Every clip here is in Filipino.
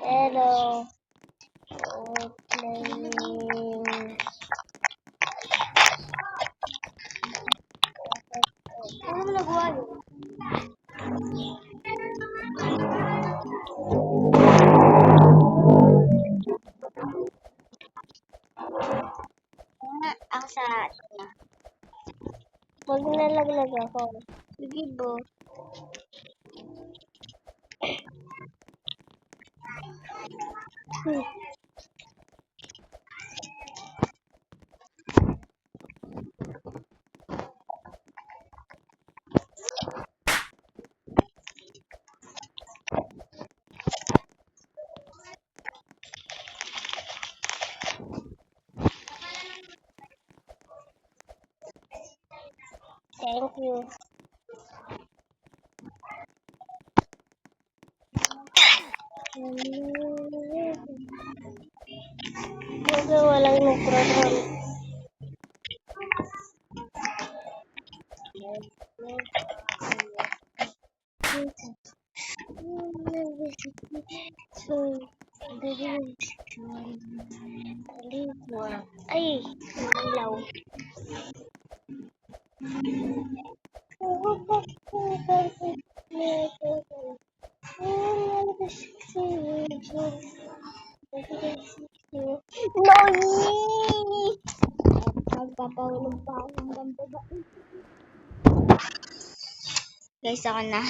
Hello. We're playing. Ano mo nagawa yun? Ako sa na. Huwag nalaglag ako. Sige bo. Thank you. Kasi walang nag-program. Ay, ilaw. Magpapahulog pa ako hanggang baba. Guys, ako na.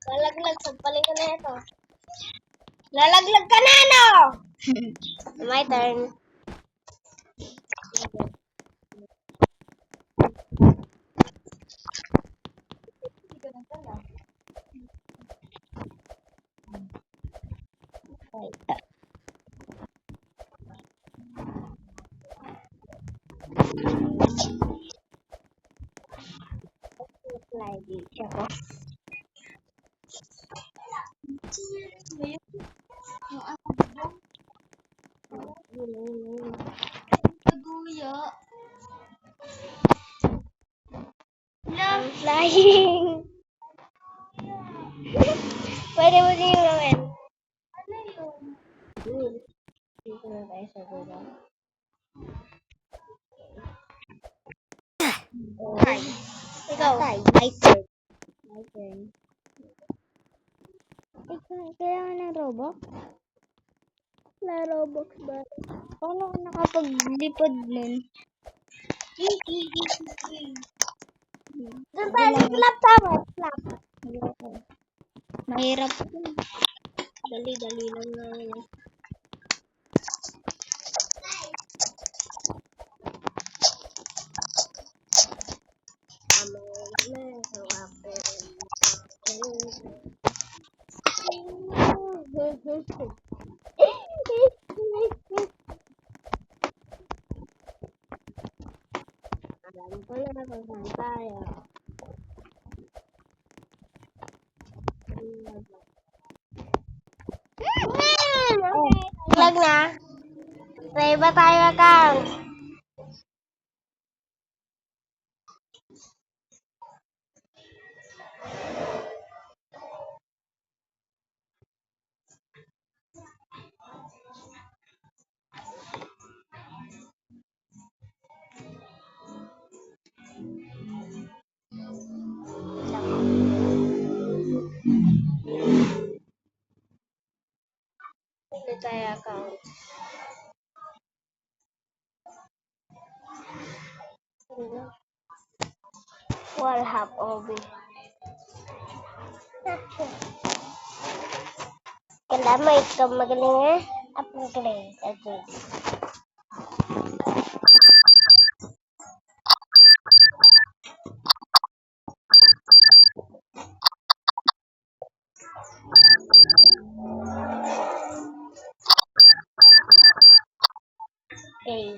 Lalaglag, sampalin ko na ito. Lalaglag ka na, no? My turn. I'm flying. Pwede mo din yung gawin. Dito na tayo sa baba. Hi. Ikaw. My turn. My turn. Kaya nga ng Robux? Na Robux ba? Paano ka nakapaglipad nun? Doon tayo sa flap tower. Flap. Mahirap. Dali-dali lang na yun. Alam ko na kung saan tayo. Lag na. Try ba tayo account? Hindi tayo account. Wallhap OB. Kailangan may ikaw magaling eh. Upgrade. Okay. Okay.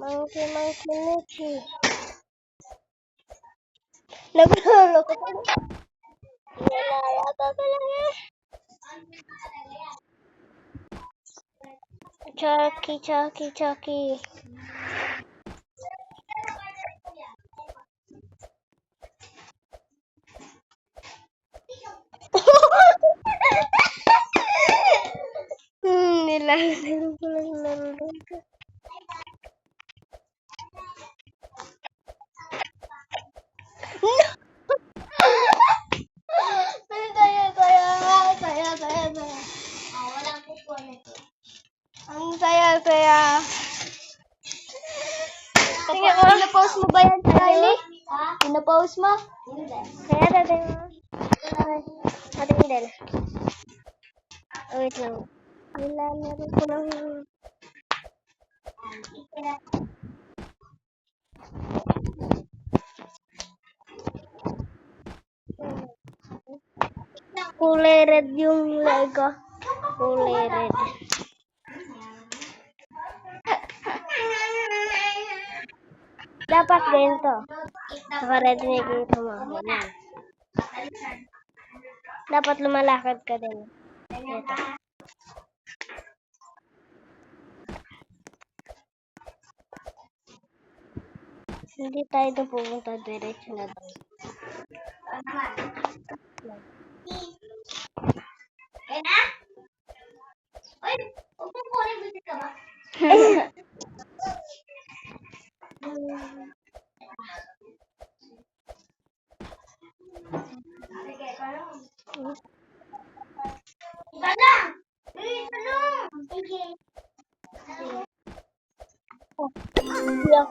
Monkey, monkey, monkey. Naglolo ko pa. Nalalata ko lang eh. Chucky, Chucky, Chucky. Nilalaro ko lang laro ko. Saya. Walang kupon ito. Ang saya. Tingnan mo, pina-post mo ba yan, Kylie? Ha? Pina-post mo? Hindi. Kaya tatay mo. Ate Hindel. Wait lang. Nilalaro ko lang. Kulay red yung Lego. Kulay red. Dapat ganito. Naka-red na dito mo. Ganyan. Dapat lumalakad ka din. Dito. Hindi tayo doon pupunta. Diretso na doon. Kaya na? Uy, pupunin mo ka ba?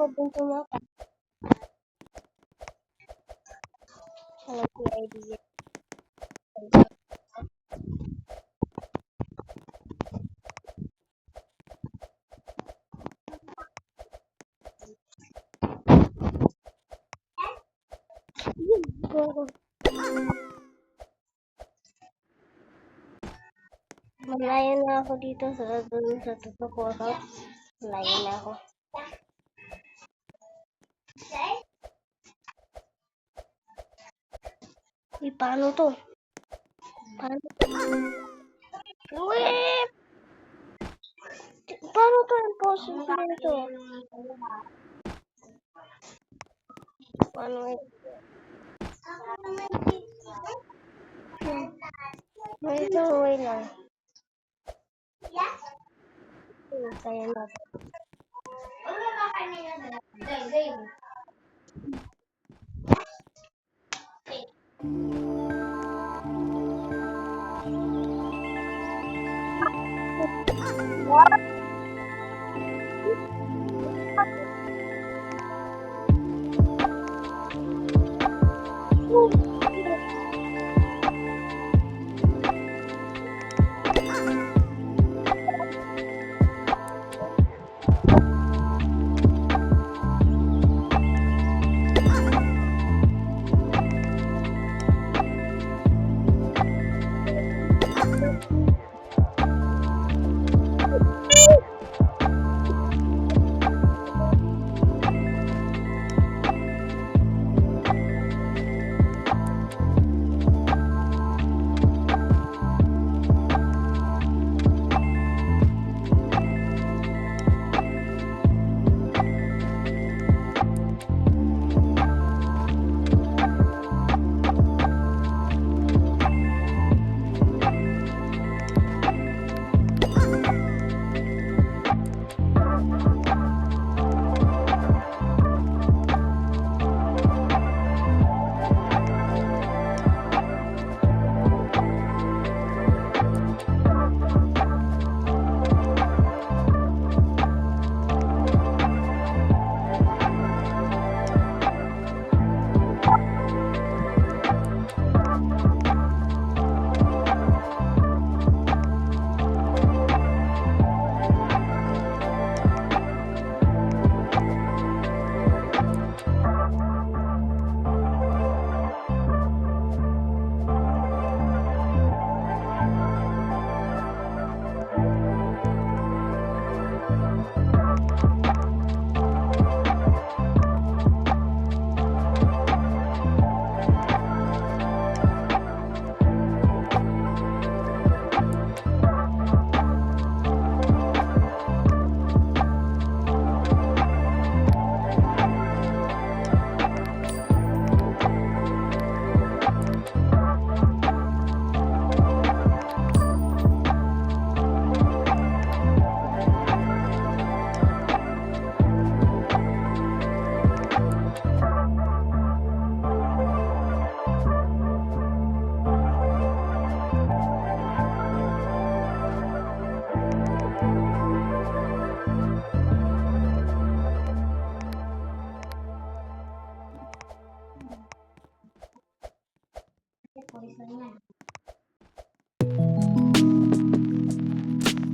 ako dun tumakas. Alam ko yung idea. Go. Malayo na ako dito sa dun sa totoo ko. Malayo na ako. Paano to? Paano to? Wait! Paano to impossible to? Paano ito? May isang way lang. Kaya natin.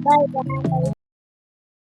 Bye bye.